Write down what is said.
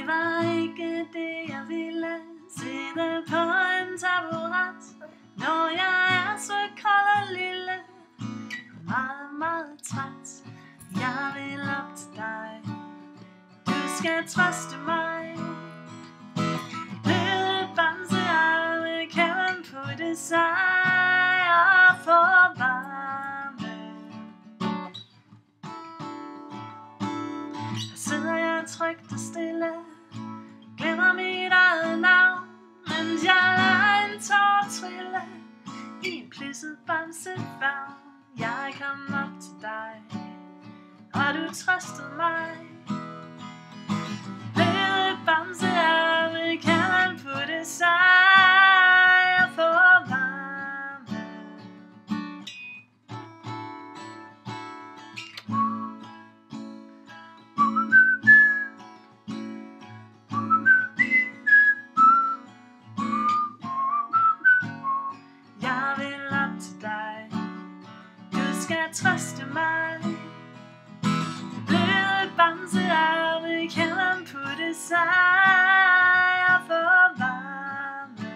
Det var ikke det jeg ville, sidde på en taburet, når jeg er så kold og lille, meget, meget træt. Jeg vil op til dig, du skal trøste mig. Lille bamsearme kan man putte sig og få varme. Her sidder jeg trygt og stille, glemmer mit eget navn, mens jeg lader en tår trille i en plisset bamsefavn. Jeg kom op til dig, og du trøstede mig. Lille bamsearme kan man putte sig og få varme. Jeg vil op til dig, du skal trøste mig. Lille bamsearme kan man putte sig og få varme.